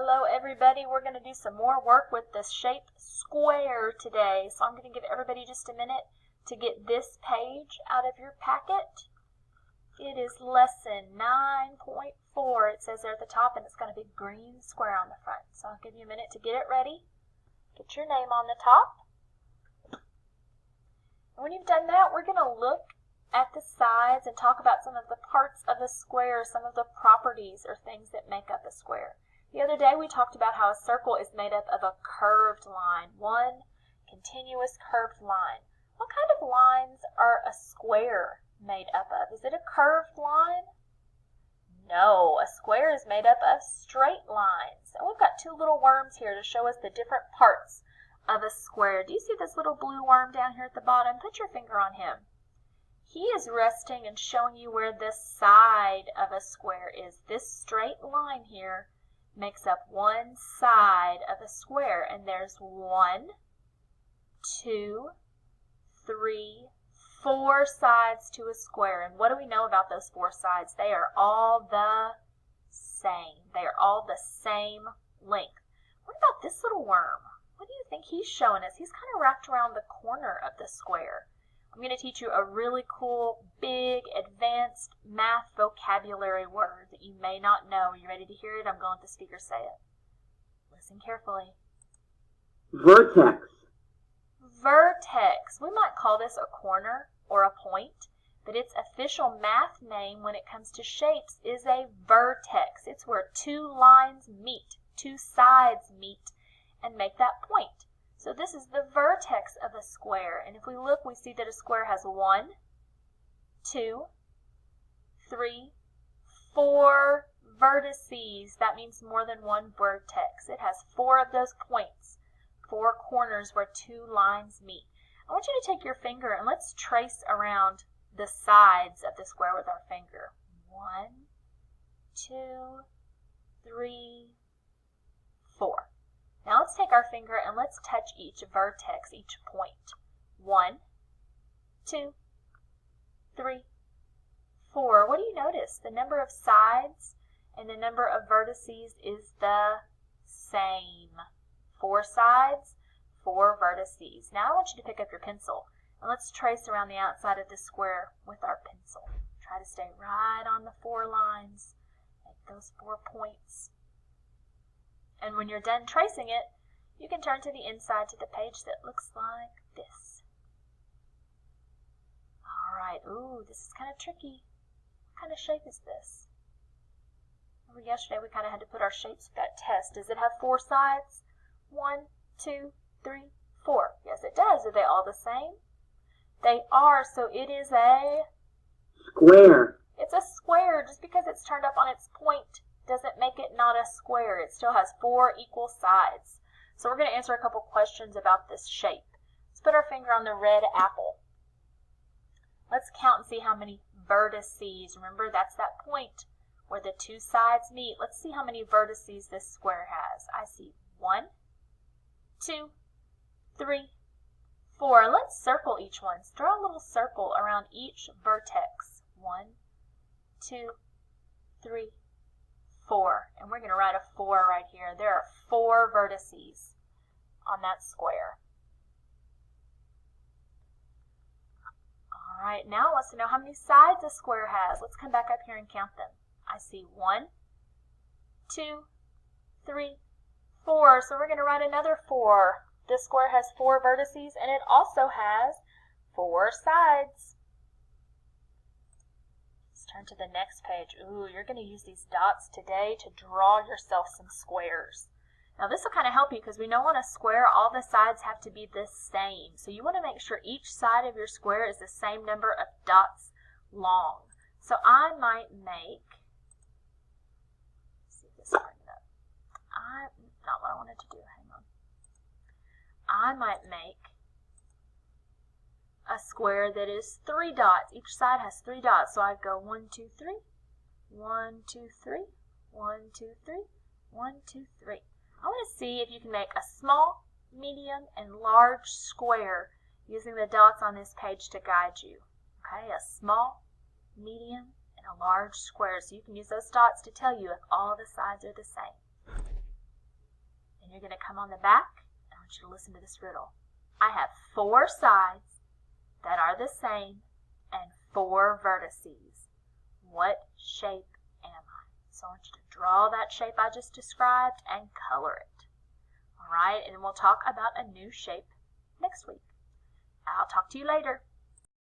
Hello everybody, we're going to do some more work with the shape square today. So I'm going to give everybody just a minute to get this page out of your packet. It is lesson 9.4. It says there at the top, and it's got a big green square on the front. So I'll give you a minute to get it ready. Get your name on the top. And when you've done that, we're going to look at the sides and talk about some of the parts of a square, some of the properties or things that make up a square. The other day we talked about how a circle is made up of a curved line, one continuous curved line. What kind of lines are a square made up of? Is it a curved line? No, a square is made up of straight lines. And we've got two little worms here to show us the different parts of a square. Do you see this little blue worm down here at the bottom? Put your finger on him. He is resting and showing you where the side of a square is. This straight line here makes up one side of a square, and there's 1, 2, 3, 4 sides to a square. And what do we know about those 4 sides? They are all the same. They are all the same length. What about this little worm? What do you think he's showing us? He's kind of wrapped around the corner of the square. I'm going to teach you a really cool, big, advanced math vocabulary word that you may not know. Are you ready to hear it? I'm going to let the speaker say it. Listen carefully. Vertex. Vertex. We might call this a corner or a point, but its official math name when it comes to shapes is a vertex. It's where 2 lines meet, 2 sides meet, and make that point. So this is the vertex of a square, and if we look, we see that a square has 1, 2, 3, 4 vertices. That means more than one vertex. It has 4 of those points, 4 corners where 2 lines meet. I want you to take your finger and let's trace around the sides of the square with our finger. 1, 2, 3, 4. Now let's take our finger and let's touch each vertex, each point. 1, 2, 3, 4. What do you notice? The number of sides and the number of vertices is the same. 4 sides, 4 vertices. Now I want you to pick up your pencil and let's trace around the outside of the square with our pencil. Try to stay right on the 4 lines. Make those 4 points. And when you're done tracing it, you can turn to the inside to the page that looks like this. Alright, ooh, this is kind of tricky. What kind of shape is this? Remember yesterday we kind of had to put our shapes to that test. Does it have 4 sides? 1, 2, 3, 4. Yes, it does. Are they all the same? They are, so it is a Square. It's a square. Just because it's turned up on its point doesn't make it not a square. It still has 4 equal sides. So we're going to answer a couple questions about this shape. Let's put our finger on the red apple. Let's count and see how many vertices. Remember, that's that point where the 2 sides meet. Let's see how many vertices this square has. I see 1, 2, 3, 4. Let's circle each one. Draw a little circle around each vertex. 1, 2, 3, 4. And we're going to write a 4 right here. There are 4 vertices on that square. Alright, now it wants to know how many sides a square has. Let's come back up here and count them. I see 1, 2, 3, 4. So we're going to write another 4. This square has 4 vertices and it also has 4 sides. Turn to the next page. Ooh, you're going to use these dots today to draw yourself some squares. Now this will kind of help you because we know on a square all the sides have to be the same. So you want to make sure each side of your square is the same number of dots long. So I might make, let's see if this will bring it up. Not what I wanted to do, hang on. I might make a square that is 3 dots. Each side has 3 dots. So I'd go 1, 2, 3, 1, 2, 3, 1, 2, 3, 1, 2, 3. I want to see if you can make a small, medium, and large square using the dots on this page to guide you. Okay, a small, medium, and a large square. So you can use those dots to tell you if all the sides are the same. And you're going to come on the back. I want you to listen to this riddle. I have 4 sides that are the same and 4 vertices. What shape am I? So I want you to draw that shape I just described and color it. All right, and we'll talk about a new shape next week. I'll talk to you later.